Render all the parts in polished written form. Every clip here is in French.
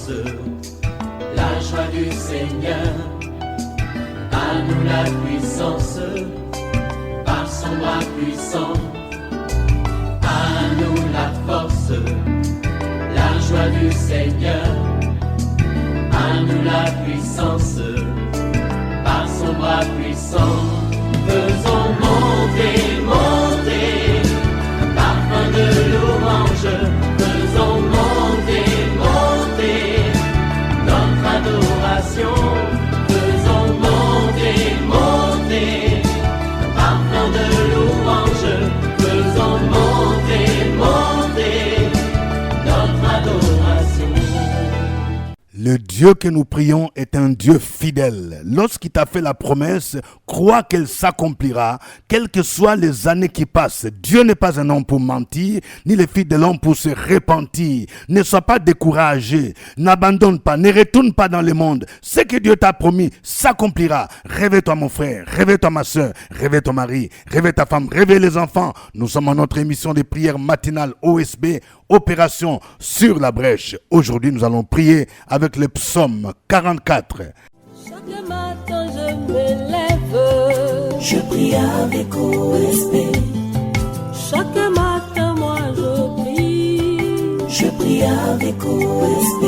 force, la joie du Seigneur. À nous la puissance, par son bras puissant. À nous la force, la joie du Seigneur. À nous la puissance, par son bras puissant. Faisons monter, monter, parfum de louange. Faisons monter, monter, notre adoration. Faisons monter, monter, parfum de louange. Faisons monter, monter, notre adoration. Le Dieu que nous prions est un Dieu fidèle. Lorsqu'il t'a fait la promesse, crois qu'elle s'accomplira, quelles que soient les années qui passent. Dieu n'est pas un homme pour mentir, ni le fils de l'homme pour se repentir. Ne sois pas découragé, n'abandonne pas, ne retourne pas dans le monde. Ce que Dieu t'a promis s'accomplira. Réveille-toi mon frère, réveille-toi ma soeur, réveille ton mari, réveille ta femme, réveille les enfants. Nous sommes en notre émission de prière matinale OSB, Opération sur la brèche. Aujourd'hui, nous allons prier avec le psaume 44. Chaque matin je me lève, je prie avec OSB. chaque matin moi je prie avec OSB.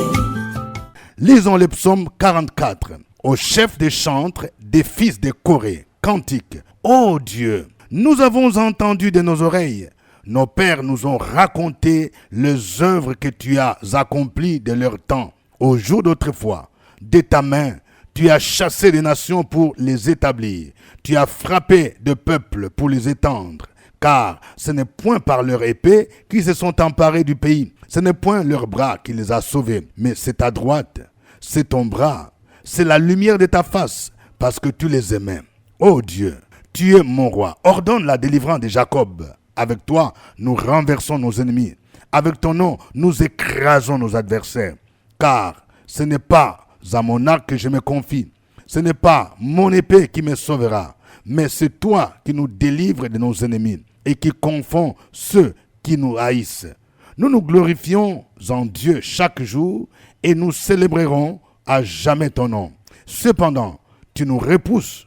Lisons le psaume 44 au chef des chantres des fils de Corée. Cantique. Ô Dieu, nous avons entendu de nos oreilles. Nos pères nous ont raconté les œuvres que tu as accomplies de leur temps. Au jour d'autrefois, de ta main, tu as chassé des nations pour les établir. Tu as frappé de peuples pour les étendre. Car ce n'est point par leur épée qu'ils se sont emparés du pays. Ce n'est point leur bras qui les a sauvés. Mais c'est ta droite, c'est ton bras, c'est la lumière de ta face, parce que tu les aimais. Ô Dieu, tu es mon roi. Ordonne la délivrance de Jacob. Avec toi, nous renversons nos ennemis. Avec ton nom, nous écrasons nos adversaires. Car ce n'est pas à mon arc que je me confie. Ce n'est pas mon épée qui me sauvera. Mais c'est toi qui nous délivres de nos ennemis et qui confonds ceux qui nous haïssent. Nous nous glorifions en Dieu chaque jour et nous célébrerons à jamais ton nom. Cependant, tu nous repousses,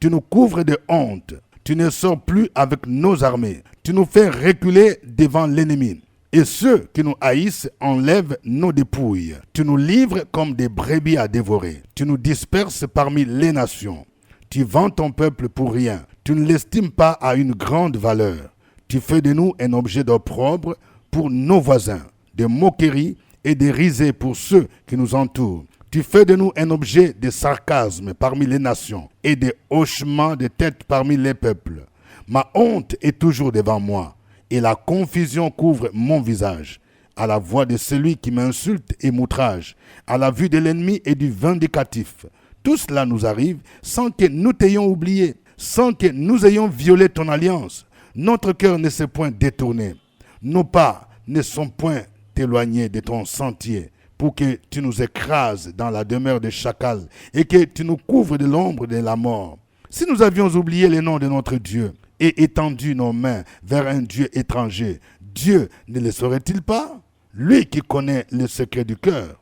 tu nous couvres de honte. Tu ne sors plus avec nos armées. Tu nous fais reculer devant l'ennemi. Et ceux qui nous haïssent enlèvent nos dépouilles. Tu nous livres comme des brebis à dévorer. Tu nous disperses parmi les nations. Tu vends ton peuple pour rien. Tu ne l'estimes pas à une grande valeur. Tu fais de nous un objet d'opprobre pour nos voisins, de moquerie et de risées pour ceux qui nous entourent. Tu fais de nous un objet de sarcasme parmi les nations et de hochements de tête parmi les peuples. Ma honte est toujours devant moi et la confusion couvre mon visage. À la voix de celui qui m'insulte et m'outrage, à la vue de l'ennemi et du vindicatif. Tout cela nous arrive sans que nous t'ayons oublié, sans que nous ayons violé ton alliance. Notre cœur ne s'est point détourné. Nos pas ne sont point éloignés de ton sentier, pour que tu nous écrases dans la demeure des chacals et que tu nous couvres de l'ombre de la mort. Si nous avions oublié le nom de notre Dieu et étendu nos mains vers un Dieu étranger, Dieu ne le saurait-il pas? Lui qui connaît le secret du cœur.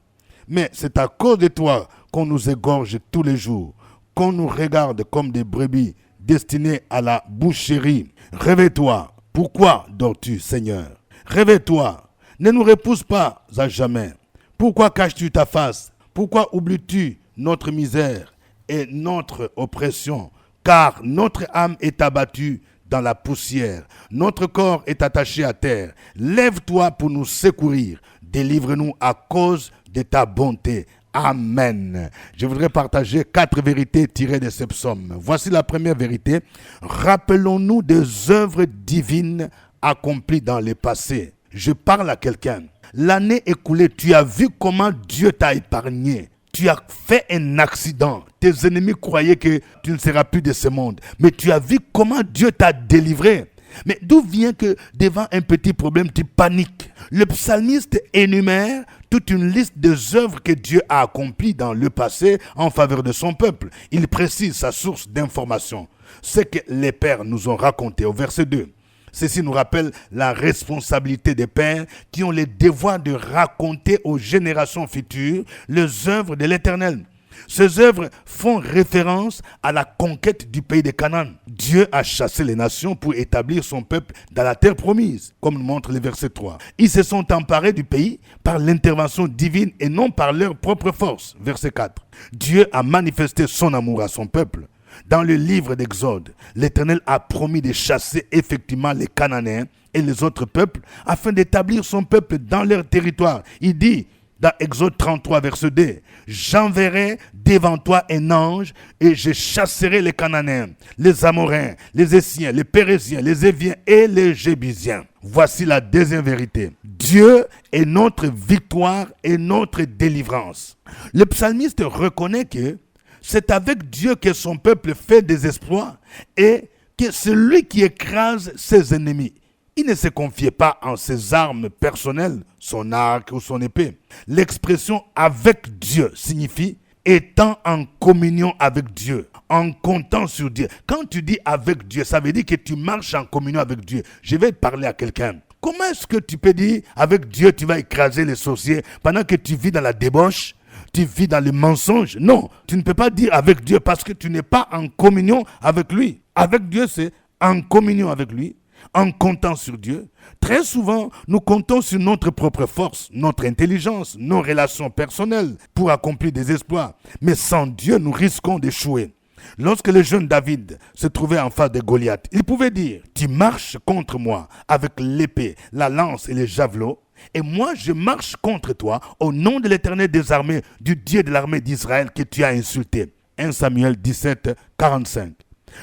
Mais c'est à cause de toi qu'on nous égorge tous les jours, qu'on nous regarde comme des brebis destinées à la boucherie. Réveille-toi. Pourquoi dors-tu, Seigneur? Réveille-toi. Ne nous repousse pas à jamais. Pourquoi caches-tu ta face? Pourquoi oublies-tu notre misère et notre oppression? Car notre âme est abattue dans la poussière. Notre corps est attaché à terre. Lève-toi pour nous secourir. Délivre-nous à cause de ta bonté. Amen. Je voudrais partager 4 vérités tirées de ce psaume. Voici la première vérité. Rappelons-nous des œuvres divines accomplies dans le passé. Je parle à quelqu'un. L'année écoulée, tu as vu comment Dieu t'a épargné. Tu as fait un accident. Tes ennemis croyaient que tu ne seras plus de ce monde. Mais tu as vu comment Dieu t'a délivré. Mais d'où vient que devant un petit problème, tu paniques? Le psalmiste énumère toute une liste des œuvres que Dieu a accomplies dans le passé en faveur de son peuple. Il précise sa source d'information. Ce que les pères nous ont raconté au verset 2. Ceci nous rappelle la responsabilité des pères qui ont le devoir de raconter aux générations futures les œuvres de l'Éternel. Ces œuvres font référence à la conquête du pays de Canaan. Dieu a chassé les nations pour établir son peuple dans la terre promise, comme le montre le verset 3. Ils se sont emparés du pays par l'intervention divine et non par leur propre force. Verset 4. Dieu a manifesté son amour à son peuple. Dans le livre d'Exode, l'Éternel a promis de chasser effectivement les Cananéens et les autres peuples afin d'établir son peuple dans leur territoire. Il dit dans Exode 33, verset 2, « J'enverrai devant toi un ange et je chasserai les Cananéens, les Amoréens, les Essiens, les Pérésiens, les Éviens et les Jébusiens. » Voici la deuxième vérité. Dieu est notre victoire et notre délivrance. Le psalmiste reconnaît que c'est avec Dieu que son peuple fait des exploits et que c'est lui qui écrase ses ennemis. Il ne se confiait pas en ses armes personnelles, son arc ou son épée. L'expression « avec Dieu » signifie « étant en communion avec Dieu », en comptant sur Dieu. Quand tu dis « avec Dieu », ça veut dire que tu marches en communion avec Dieu. Je vais parler à quelqu'un. Comment est-ce que tu peux dire « avec Dieu, tu vas écraser les sorciers » pendant que tu vis dans la débauche? Tu vis dans le mensonge? Non, tu ne peux pas dire avec Dieu parce que tu n'es pas en communion avec lui. Avec Dieu, c'est en communion avec lui, en comptant sur Dieu. Très souvent, nous comptons sur notre propre force, notre intelligence, nos relations personnelles pour accomplir des exploits. Mais sans Dieu, nous risquons d'échouer. Lorsque le jeune David se trouvait en face de Goliath, il pouvait dire « Tu marches contre moi avec l'épée, la lance et les javelots. Et moi, je marche contre toi au nom de l'Éternel des armées, du Dieu de l'armée d'Israël que tu as insulté. » 1 Samuel 17, 45.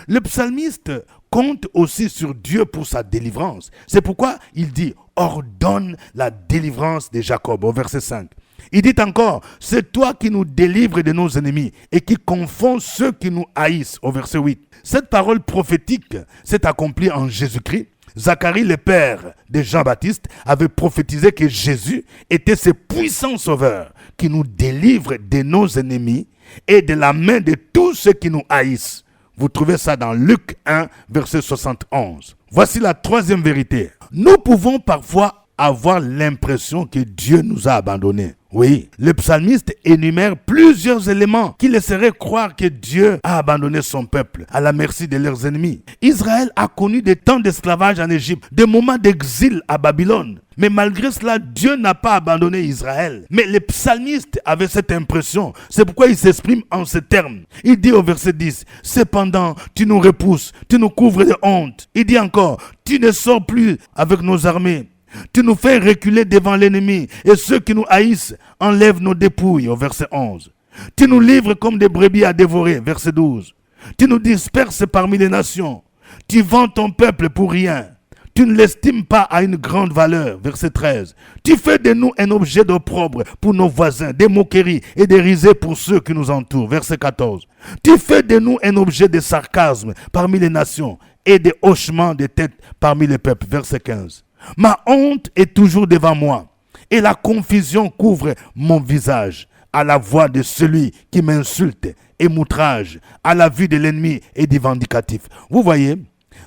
Le psalmiste compte aussi sur Dieu pour sa délivrance. C'est pourquoi il dit « Ordonne la délivrance de Jacob » au verset 5. Il dit encore « C'est toi qui nous délivres de nos ennemis et qui confonds ceux qui nous haïssent » au verset 8. Cette parole prophétique s'est accomplie en Jésus-Christ. Zacharie, le père de Jean-Baptiste, avait prophétisé que Jésus était ce puissant sauveur qui nous délivre de nos ennemis et de la main de tous ceux qui nous haïssent. Vous trouvez ça dans Luc 1, verset 71. Voici la troisième vérité. Nous pouvons parfois avoir l'impression que Dieu nous a abandonnés. Oui, le psalmiste énumère plusieurs éléments qui laisseraient croire que Dieu a abandonné son peuple à la merci de leurs ennemis. Israël a connu des temps d'esclavage en Égypte, des moments d'exil à Babylone. Mais malgré cela, Dieu n'a pas abandonné Israël. Mais le psalmiste avait cette impression. C'est pourquoi il s'exprime en ces termes. Il dit au verset 10, « Cependant, tu nous repousses, tu nous couvres de honte. » Il dit encore, « Tu ne sors plus avec nos armées. Tu nous fais reculer devant l'ennemi et ceux qui nous haïssent enlèvent nos dépouilles. » Au verset 11. Tu nous livres comme des brebis à dévorer. Verset 12. Tu nous disperses parmi les nations. Tu vends ton peuple pour rien. Tu ne l'estimes pas à une grande valeur. Verset 13. Tu fais de nous un objet d'opprobre pour nos voisins, des moqueries et des risées pour ceux qui nous entourent. Verset 14. Tu fais de nous un objet de sarcasme parmi les nations et des hochements de tête parmi les peuples. Verset 15. Ma honte est toujours devant moi et la confusion couvre mon visage à la voix de celui qui m'insulte et m'outrage, à la vue de l'ennemi et du vindicatif. Vous voyez,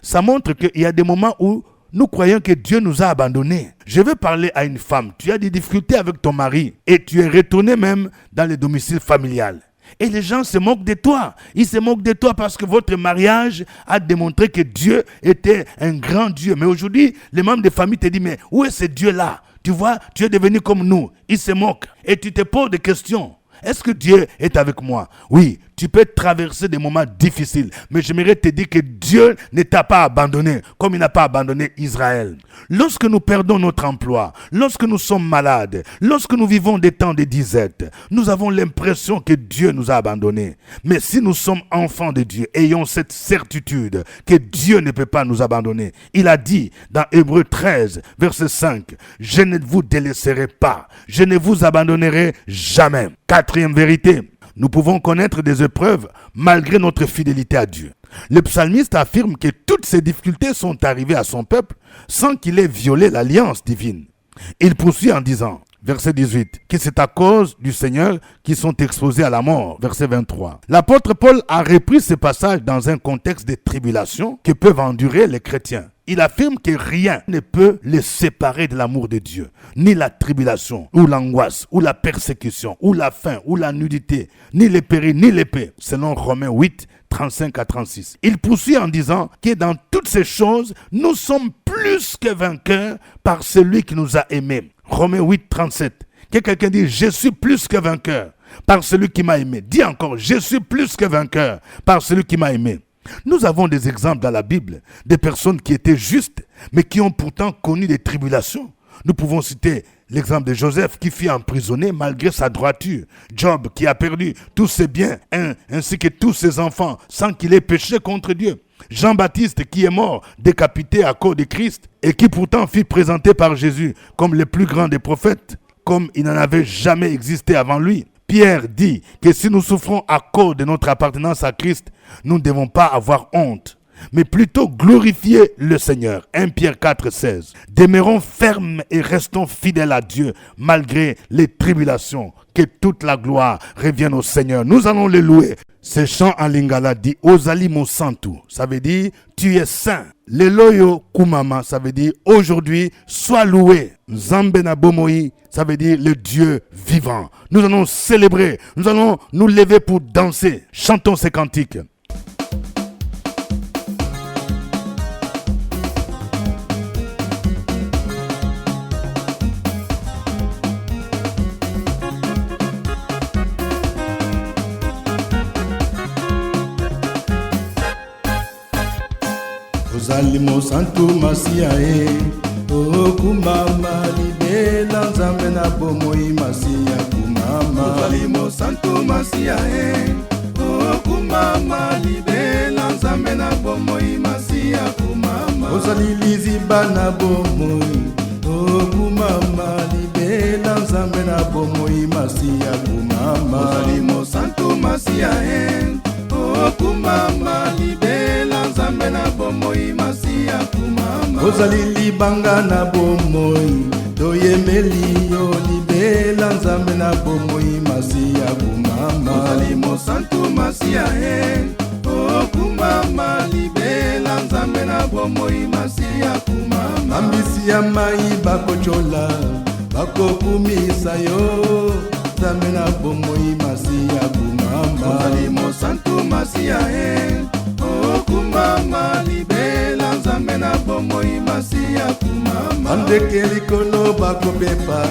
ça montre qu'il y a des moments où nous croyons que Dieu nous a abandonnés. Je veux parler à une femme. Tu as des difficultés avec ton mari et tu es retourné même dans le domicile familial. Et les gens se moquent de toi. Ils se moquent de toi parce que votre mariage a démontré que Dieu était un grand Dieu. Mais aujourd'hui, les membres de famille te disent, mais où est ce Dieu-là? Tu vois, tu es devenu comme nous. Ils se moquent. Et tu te poses des questions. Est-ce que Dieu est avec moi? Oui, tu peux traverser des moments difficiles. Mais j'aimerais te dire que Dieu ne t'a pas abandonné comme il n'a pas abandonné Israël. Lorsque nous perdons notre emploi, lorsque nous sommes malades, lorsque nous vivons des temps de disette, nous avons l'impression que Dieu nous a abandonnés. Mais si nous sommes enfants de Dieu, ayons cette certitude que Dieu ne peut pas nous abandonner. Il a dit dans Hébreux 13, verset 5, « Je ne vous délaisserai pas, je ne vous abandonnerai jamais. » Quatrième vérité, nous pouvons connaître des épreuves malgré notre fidélité à Dieu. Le psalmiste affirme que toutes ces difficultés sont arrivées à son peuple sans qu'il ait violé l'alliance divine. Il poursuit en disant, verset 18, que c'est à cause du Seigneur qu'ils sont exposés à la mort. Verset 23. L'apôtre Paul a repris ce passage dans un contexte de tribulation que peuvent endurer les chrétiens. il affirme que rien ne peut les séparer de l'amour de Dieu. Ni la tribulation, ou l'angoisse, ou la persécution, ou la faim, ou la nudité, ni les périls, ni l'épée. Selon Romains 8, 35 à 36. Il poursuit en disant que dans toutes ces choses, nous sommes plus que vainqueurs par celui qui nous a aimés. Romains 8, 37. Que quelqu'un dise, je suis plus que vainqueur par celui qui m'a aimé. Dis encore, je suis plus que vainqueur par celui qui m'a aimé. Nous avons des exemples dans la Bible, des personnes qui étaient justes, mais qui ont pourtant connu des tribulations. Nous pouvons citer l'exemple de Joseph qui fut emprisonné malgré sa droiture. Job qui a perdu tous ses biens, ainsi que tous ses enfants, sans qu'il ait péché contre Dieu. Jean-Baptiste qui est mort, décapité à cause de Christ, et qui pourtant fut présenté par Jésus comme le plus grand des prophètes, comme il n'en avait jamais existé avant lui. Pierre dit que si nous souffrons à cause de notre appartenance à Christ, nous ne devons pas avoir honte, mais plutôt glorifier le Seigneur. 1 Pierre 4, 16. Demeurons fermes et restons fidèles à Dieu malgré les tribulations. Que toute la gloire revienne au Seigneur. Nous allons le louer. Ce chant en lingala dit Ozali mo santu. Ça veut dire tu es saint. Leloyo kumama, ça veut dire aujourd'hui sois loué. Zambena bomoi, ça veut dire le Dieu vivant. Nous allons célébrer. Nous allons nous lever pour danser. Chantons ces cantiques. Ozali mo santu masia e o kumama libela nzambe na bomoi masia kumama. Ozali mo santu masia e o kumama libela nzambe na bomoi masia kumama. Ozali liziba na bomoi o kumama libela nzambe na bomoi masia kumama. Ozali mo santu masia e o kumama libela nzambe na bomoi masia kumama. Ozali libanga na bomoi toyembeli yo libela nzambe na bomoi masia kumama. Ozali mosantu masia e o kumama libela nzambe na bomoi masia kumama. Ambisi ya mai bakochola bakokumisa yo nzambe na bomoi masia kumama. Ozali mosantu masia e o kumama libela nzambe na bomoi masia kumama. Andeke likolo bakopepa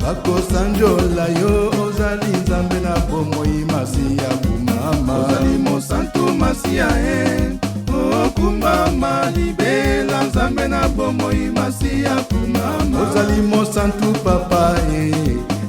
bakosanjola yo ozali nzambe na bomoi masia kumama. Ozali mosantu masia e o kumama libela nzambe na bomoi masia kumama. Ozali mosantu papa e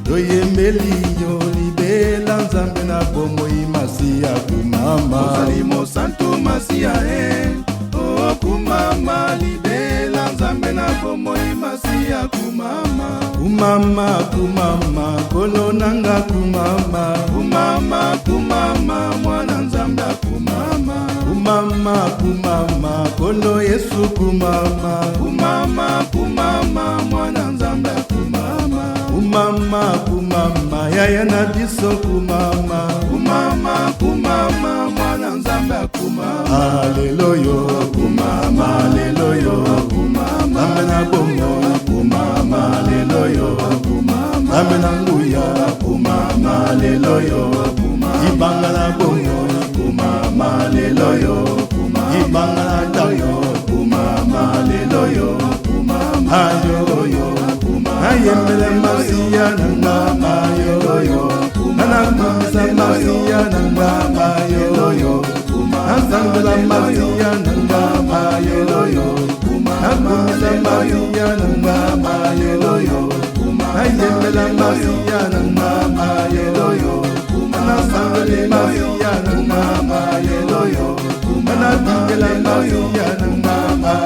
toyembeli yo libela nzambe na bomoi masia kumama. Ozali mosantu masia e o kumama libela nzambe na bomoi masia kumama. Kumama kumama kolo nanga kumama. Kumama kumama mwana nzambe kumama. Kumama kumama kolo Yesu kumama. Kumama kumama mwana nzambe kumama. Kumama kumama yaya na biso kumama. Kumama kumama mwana nzambe kumama. Haleluya kumama. Haleluya kumama. Nzambe na bongo kumama. Haleluya kumama. Nzambe na nguya kumama. Haleluya kumama. Ibanga na bongo kumama. Haleluya kumama. Ibanga na dayo kumama. Haleluya kumama. Haleluya ayembele masia nanga yo anakumisa masia nanga yo azangela masia nanga yo akumisa masia nanga yo ayembele masia nanga yo anasangele masia nanga yo anabingela masia nanga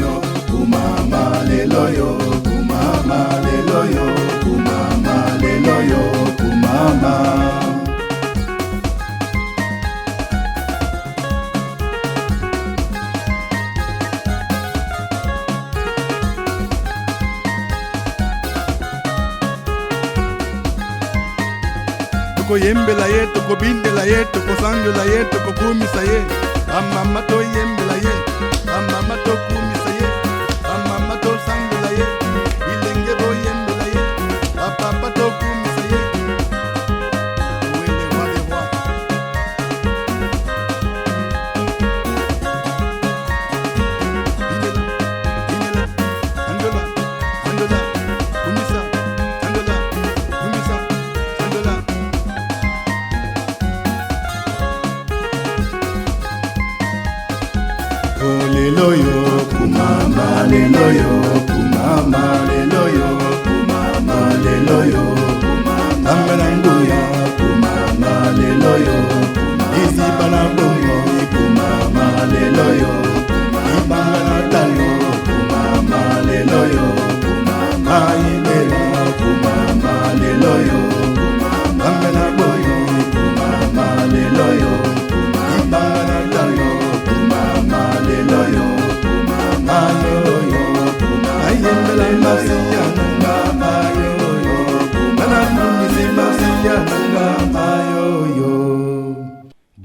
yo kumama leloyo kumama leloyo kumama leloyo kumama. Tokoyembela ye tokobindela ye tokosangela ye tokokumisa ye amama toyembela ye amama tokumisa ye lelo yo kumama lelo yo kumama lelo yo kumama lelo yo kumama nanguya kumama lelo yo izibana bongo kumama lelo yo ibanga natalo kumama lelo yo kumama ibela kumama lelo yo kumama na boyo kumama lelo yo ibanga natalo kumama lelo yo kumama yo yo ayembela masiya kumama yo yo nana mumisi masiya kumama yo yo.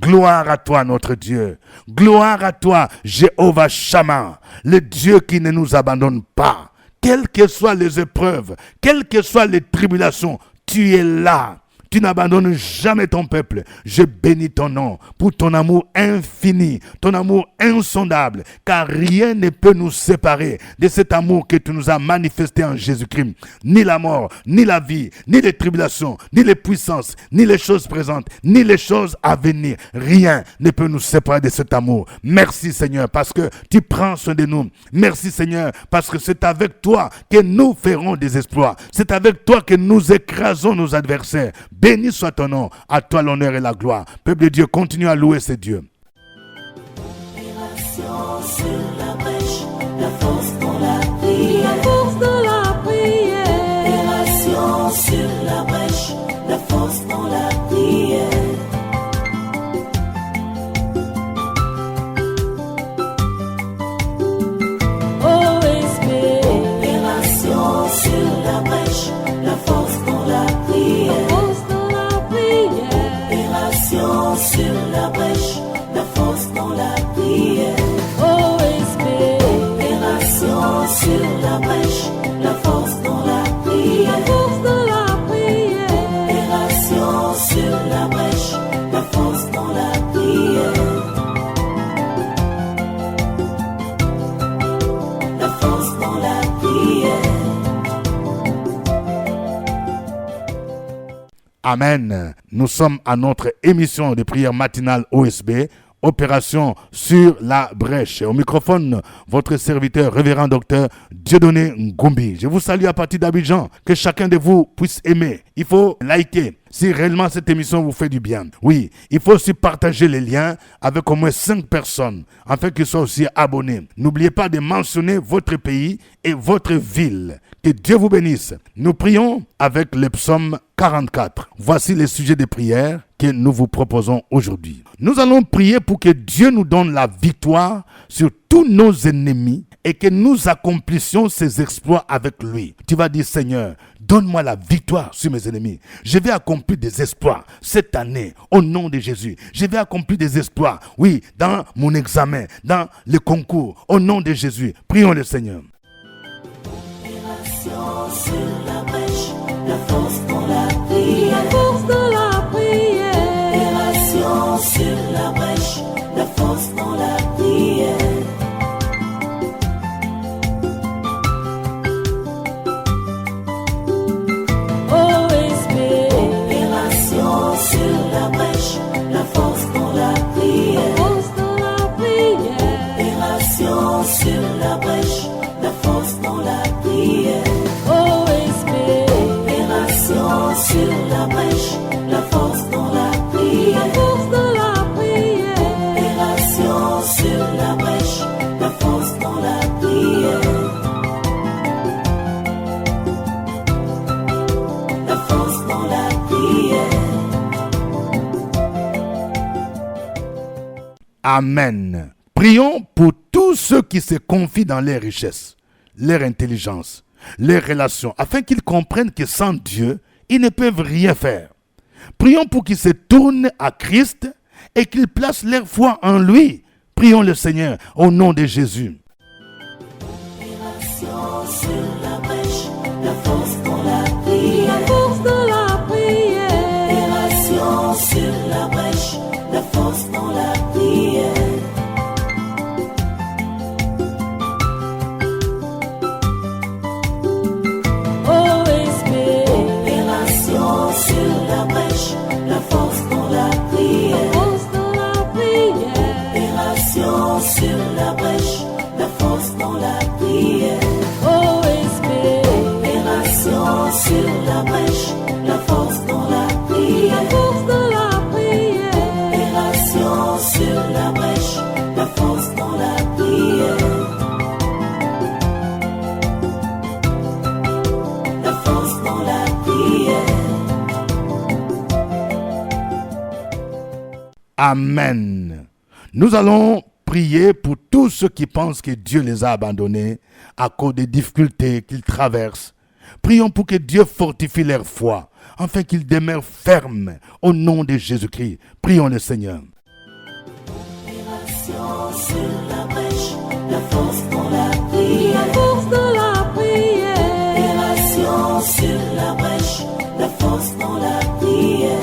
Gloire à toi, notre Dieu. Gloire à toi, Jéhovah Shammah, le Dieu qui ne nous abandonne pas. Quelles que soient les épreuves, quelles que soient les tribulations, tu es là. Tu n'abandonnes jamais ton peuple. Je bénis ton nom pour ton amour infini, ton amour insondable, car rien ne peut nous séparer de cet amour que tu nous as manifesté en Jésus-Christ. Ni la mort, ni la vie, ni les tribulations, ni les puissances, ni les choses présentes, ni les choses à venir. Rien ne peut nous séparer de cet amour. Merci Seigneur, parce que tu prends soin de nous. Merci Seigneur, parce que c'est avec toi que nous ferons des exploits. C'est avec toi que nous écrasons nos adversaires. Béni soit ton nom, à toi l'honneur et la gloire. Peuple de Dieu, continue à louer ce Dieu. Opération sur la brèche, la force dans la prière. La force dans la prière. Opération sur la brèche, la force dans la prière. OSB. Opération sur la brèche, la force dans la prière. Opération sur la brèche, la force dans la prière. OSB. Opération sur la brèche, la force dans la prière. La force dans la prière. Opération sur la brèche, la force dans la prière. La force dans la prière. Amen. Nous sommes à notre émission de prière matinale OSB, Opération sur la brèche. Au microphone, votre serviteur, révérend docteur Dieudonné Ngumbi. Je vous salue à partir d'Abidjan. Que chacun de vous puisse aimer. Il faut liker si réellement cette émission vous fait du bien. Oui, il faut aussi partager les liens avec au moins 5 personnes afin qu'ils soient aussi abonnés. N'oubliez pas de mentionner votre pays et votre ville. Que Dieu vous bénisse. Nous prions avec le psaume 44. Voici les sujets de prière que nous vous proposons aujourd'hui. Nous allons prier pour que Dieu nous donne la victoire sur tous nos ennemis et que nous accomplissions ces exploits avec lui. Tu vas dire, Seigneur, donne-moi la victoire sur mes ennemis. Je vais accomplir des exploits cette année au nom de Jésus. Je vais accomplir des exploits, oui, dans mon examen, dans le concours, au nom de Jésus. Prions le Seigneur. Opération sur la brèche, la force dans la prière. La force dans la prière. Opération sur la brèche, la force dans la prière. OSB. Opération sur la brèche, la force dans la prière. La force dans la prière. Opération sur la brèche, la force dans la prière. OSB. Opération sur la brèche, la force dans la prière. La force dans la prière. Opération sur la brèche, la force dans la prière. La force dans la prière. Amen. Prions pour tous ceux qui se confient dans leurs richesses, leur intelligence, leurs relations, afin qu'ils comprennent que sans Dieu, ils ne peuvent rien faire. Prions pour qu'ils se tournent à Christ et qu'ils placent leur foi en lui. Prions le Seigneur au nom de Jésus. Opération sur la brèche, la force dans la prière. La force dans la prière. Opération sur la brèche, la force dans la prière. OSB. Opération sur la brèche, la force dans la prière. La force dans la prière. Opération sur la brèche, sur la brèche, la force dans la prière. force de la prière. Opération sur la brèche, la force dans la prière. La force dans la prière. Amen. Nous allons prier pour tous ceux qui pensent que Dieu les a abandonnés à cause des difficultés qu'ils traversent. Prions pour que Dieu fortifie leur foi, afin qu'ils demeurent fermes au nom de Jésus-Christ. Prions le Seigneur. Opération sur la brèche, la force dans la prière. Force de la prière. Opération sur la brèche, la force dans la prière.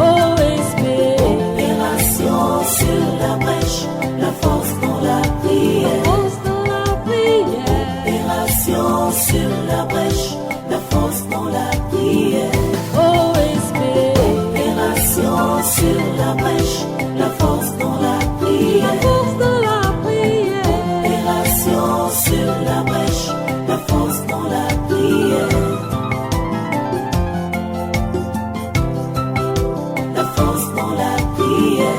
OSP. Opération sur la brèche, la force dans la prière. Force de la prière. Opération sur la brèche, la force dans la prière. OSP. Opération sur la brèche, la force dans la prière. Force de la prière. Opération sur la brèche, la force dans la prière. La force dans la prière.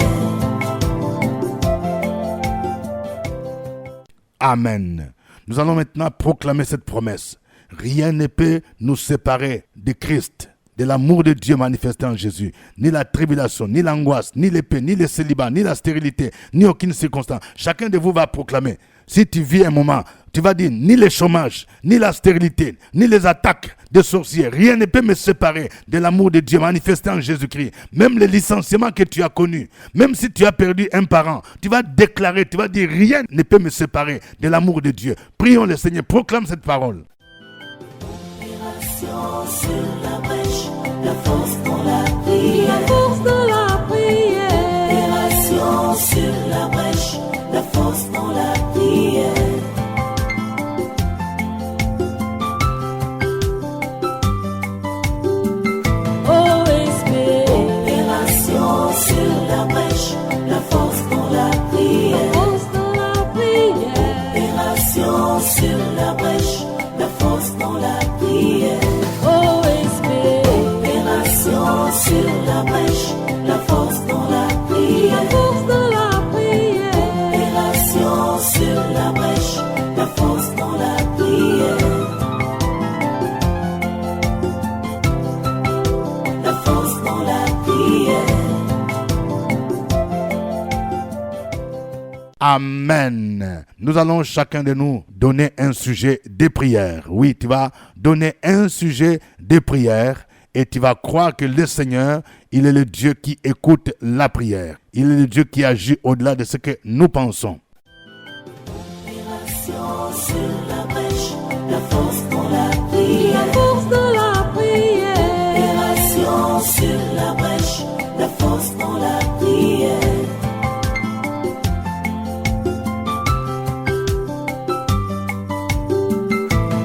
Amen. Nous allons maintenant proclamer cette promesse. Rien ne peut nous séparer de Christ, de l'amour de Dieu manifesté en Jésus. Ni la tribulation, ni l'angoisse, ni l'épée, ni le célibat, ni la stérilité, ni aucune circonstance. Chacun de vous va proclamer. Si tu vis un moment, tu vas dire ni le chômage, ni la stérilité, ni les attaques des sorciers. Rien ne peut me séparer de l'amour de Dieu manifesté en Jésus-Christ. Même le licenciement que tu as connu, même si tu as perdu un parent, tu vas déclarer, tu vas dire rien ne peut me séparer de l'amour de Dieu. Prions le Seigneur, proclame cette parole. Opération sur la brèche, la force dans la prière. Force de la prière. Opération sur la brèche, la force dans la prière. OSP. Opération sur la brèche, la force dans la prière. Force de la prière. Opération sur la brèche, la force dans la prière. OSP. Opération sur la brèche, la force dans la prière. Force de la prière. Opération sur la brèche, la force dans la prière. La force dans la prière. Amen. Nous allons chacun de nous donner un sujet de prière. Oui, tu vas donner un sujet de prière et tu vas croire que le Seigneur, il est le Dieu qui écoute la prière. Il est le Dieu qui agit au-delà de ce que nous pensons. Opération sur la brèche, la force dans la prière. Force de la prière. Opération sur la brèche, la force dans la prière.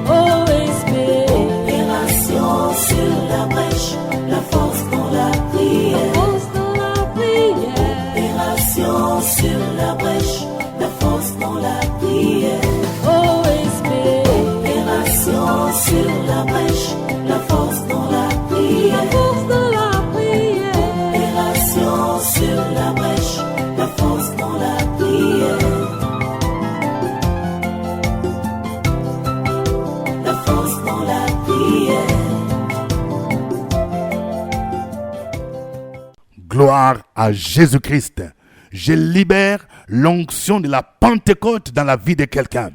OSP. Opération sur la brèche, la force dans la prière. Force de la prière. Opération sur la brèche, la force dans la prière. OSP. Opération sur la brèche, la force dans la prière. Force de la prière. Opération sur la brèche, la force dans la prière. La force dans la prière. Gloire à Jésus-Christ. Je libère l'onction de la Pentecôte dans la vie de quelqu'un.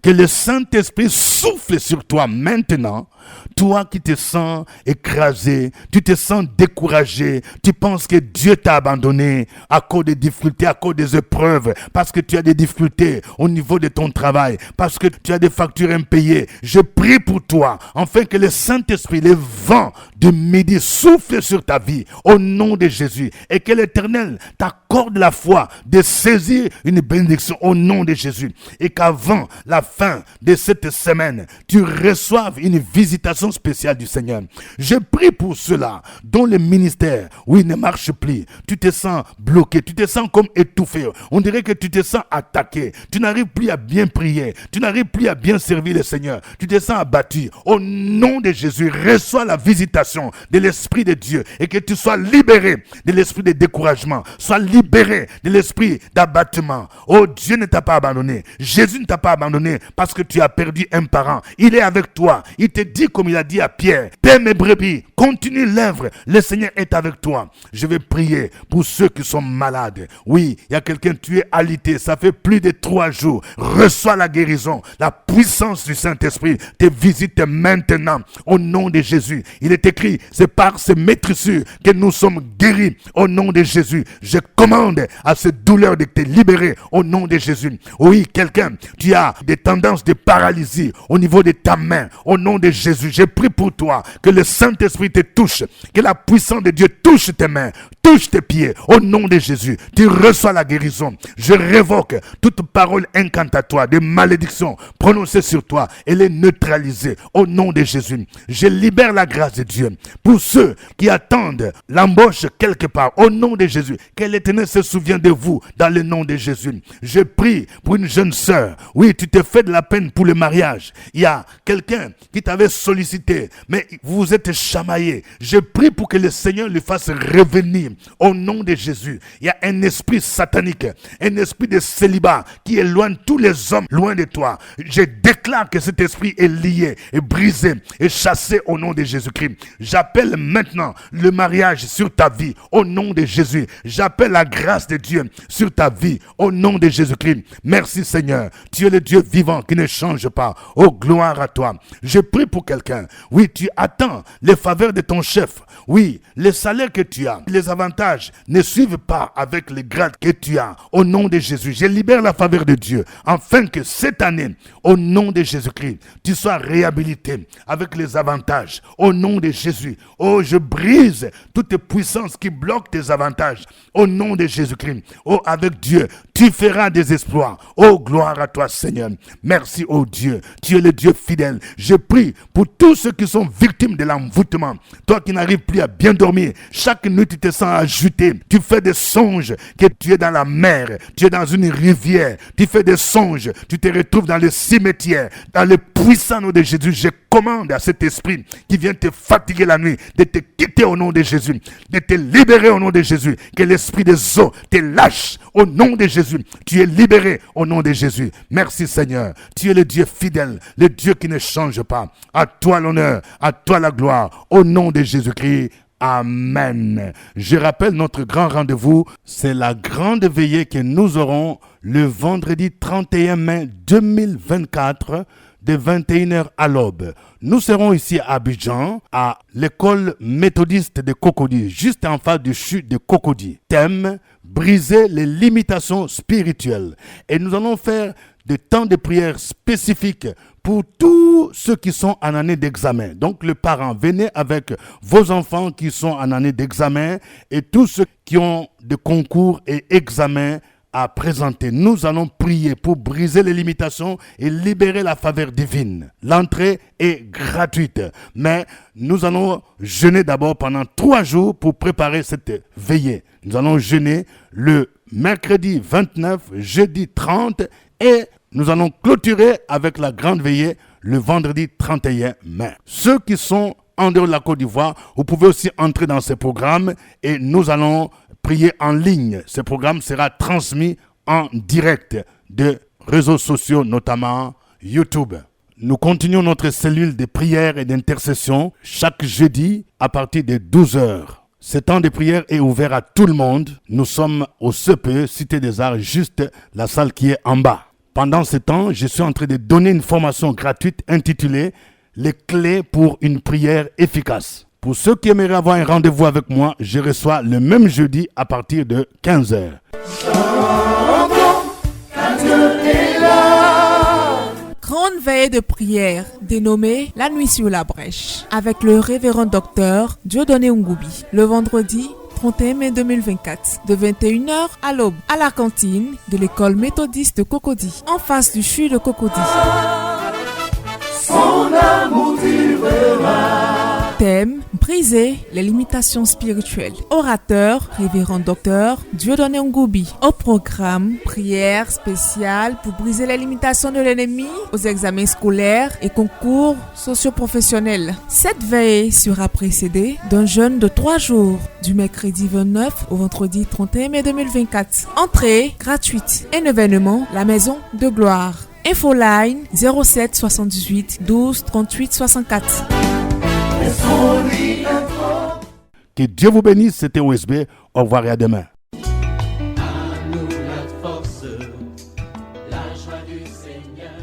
Que le Saint-Esprit souffle sur toi maintenant. Toi qui te sens écrasé, tu te sens découragé, tu penses que Dieu t'a abandonné à cause des difficultés, à cause des épreuves, parce que tu as des difficultés au niveau de ton travail, parce que tu as des factures impayées. Je prie pour toi, afin que le Saint-Esprit, le vent de midi souffle sur ta vie, au nom de Jésus, et que l'Éternel t'accorde la foi de saisir une bénédiction au nom de Jésus, et qu'avant la fin de cette semaine, tu reçoives une visitation spéciale du Seigneur. Je prie pour ceux-là dont le ministère, ne marche plus. Tu te sens bloqué, tu te sens comme étouffé. On dirait que tu te sens attaqué. Tu n'arrives plus à bien prier. Tu n'arrives plus à bien servir le Seigneur. Tu te sens abattu. Au nom de Jésus, reçois la visitation de l'Esprit de Dieu et que tu sois libéré de l'esprit de découragement. Sois libéré de l'esprit d'abattement. Oh, Dieu ne t'a pas abandonné. Jésus ne t'a pas abandonné parce que tu as perdu un parent. Il est avec toi. Il te dit comme il a dit à Pierre, paie mes brebis, continue l'œuvre. Le Seigneur est avec toi. Je vais prier pour ceux qui sont malades. Oui, il y a quelqu'un, tu es alité. Ça fait plus de 3 jours. Reçois la guérison. La puissance du Saint-Esprit te visite maintenant. Au nom de Jésus. Il est écrit, c'est par ces maîtrisures que nous sommes guéris. Au nom de Jésus. Je commande à cette douleur de te libérer. Au nom de Jésus. Oui, quelqu'un, tu as des tendances de paralysie au niveau de ta main. Au nom de Jésus, je prie pour toi que le Saint-Esprit te touche. Que la puissance de Dieu touche tes mains, touche tes pieds. Au nom de Jésus, tu reçois la guérison. Je révoque toute parole incantatoire, de malédiction prononcée sur toi et les neutraliser. Au nom de Jésus, je libère la grâce de Dieu pour ceux qui attendent l'embauche quelque part. Au nom de Jésus, que l'Éternel se souvienne de vous dans le nom de Jésus. Je prie pour une jeune sœur. Oui, tu te fais de la peine pour le mariage. Il y a quelqu'un qui t'avait sollicité, mais vous vous êtes chamaillé. Je prie pour que le Seigneur lui fasse revenir au nom de Jésus. Il y a un esprit satanique, un esprit de célibat qui éloigne tous les hommes loin de toi. Je déclare que cet esprit est lié, est brisé, est chassé au nom de Jésus-Christ. J'appelle maintenant le mariage sur ta vie au nom de Jésus. J'appelle la grâce de Dieu sur ta vie au nom de Jésus-Christ. Merci Seigneur. Tu es le Dieu vivant qui ne change pas. Oh, gloire à toi. Je prie pour quelqu'un. Oui, tu attends les faveurs de ton chef. Oui, les salaires que tu as, les avantages ne suivent pas avec les grades que tu as. Au nom de Jésus, je libère la faveur de Dieu afin que cette année, au nom de Jésus-Christ, tu sois réhabilité avec les avantages. Au nom de Jésus, oh, je brise toute puissance qui bloque tes avantages. Au nom de Jésus-Christ, oh, avec Dieu, tu feras des exploits. Oh, gloire à toi, Seigneur. Merci, oh Dieu. Tu es le Dieu fidèle. Je prie pour tous ceux qui sont victimes de l'envoûtement. Toi qui n'arrives plus à bien dormir. Chaque nuit, tu te sens agité. Tu fais des songes que tu es dans la mer. Tu es dans une rivière. Tu fais des songes. Tu te retrouves dans le cimetière. Dans le puissant nom de Jésus, je commande à cet esprit qui vient te fatiguer la nuit de te quitter au nom de Jésus. De te libérer au nom de Jésus. Que l'esprit des eaux te lâche au nom de Jésus. Tu es libéré au nom de Jésus. Merci Seigneur. Tu es le Dieu fidèle. Le Dieu qui ne change pas. À toi l'honneur. À toi la gloire. Au nom de Jésus-Christ. Amen. Je rappelle notre grand rendez-vous, c'est la grande veillée que nous aurons le vendredi 31 mai 2024 de 21h à l'aube. Nous serons ici à Abidjan, à l'école méthodiste de Cocody, juste en face du CHU de Cocody. Thème, briser les limitations spirituelles. Et nous allons faire des temps de prière spécifiques pour tous ceux qui sont en année d'examen. Donc, les parents, venez avec vos enfants qui sont en année d'examen et tous ceux qui ont des concours et examens à présenter. Nous allons prier pour briser les limitations et libérer la faveur divine. L'entrée est gratuite, mais nous allons jeûner d'abord pendant 3 jours pour préparer cette veillée. Nous allons jeûner le mercredi 29, jeudi 30 et nous allons clôturer avec la grande veillée le vendredi 31 mai. Ceux qui sont en dehors de la Côte d'Ivoire, vous pouvez aussi entrer dans ces programmes et nous allons prier en ligne. Ce programme sera transmis en direct de réseaux sociaux, notamment YouTube. Nous continuons notre cellule de prière et d'intercession chaque jeudi à partir de 12h. Ce temps de prière est ouvert à tout le monde. Nous sommes au CPE, Cité des Arts, juste la salle qui est en bas. Pendant ce temps, je suis en train de donner une formation gratuite intitulée « Les clés pour une prière efficace ». Pour ceux qui aimeraient avoir un rendez-vous avec moi, je reçois le même jeudi à partir de 15h. Grande veillée de prière dénommée La Nuit sur la Brèche avec le révérend docteur Dieudonné Ngoubi le vendredi 31 mai 2024, de 21h à l'aube, à la cantine de l'école méthodiste de Cocody, en face du CHU de Cocody. Son amour durera. Thème: briser les limitations spirituelles. Orateur: révérend docteur Dieudonné Ngoubi. Au programme: prière spéciale pour briser les limitations de l'ennemi aux examens scolaires et concours socio-professionnels. Cette veille sera précédée d'un jeûne de 3 jours, du mercredi 29 au vendredi 31 mai 2024. Entrée gratuite. Un événement: la Maison de Gloire. Infoline 07 78 12 38 64. Que Dieu vous bénisse, c'était OSB. Au revoir et à demain. À nous la force, la joie du Seigneur.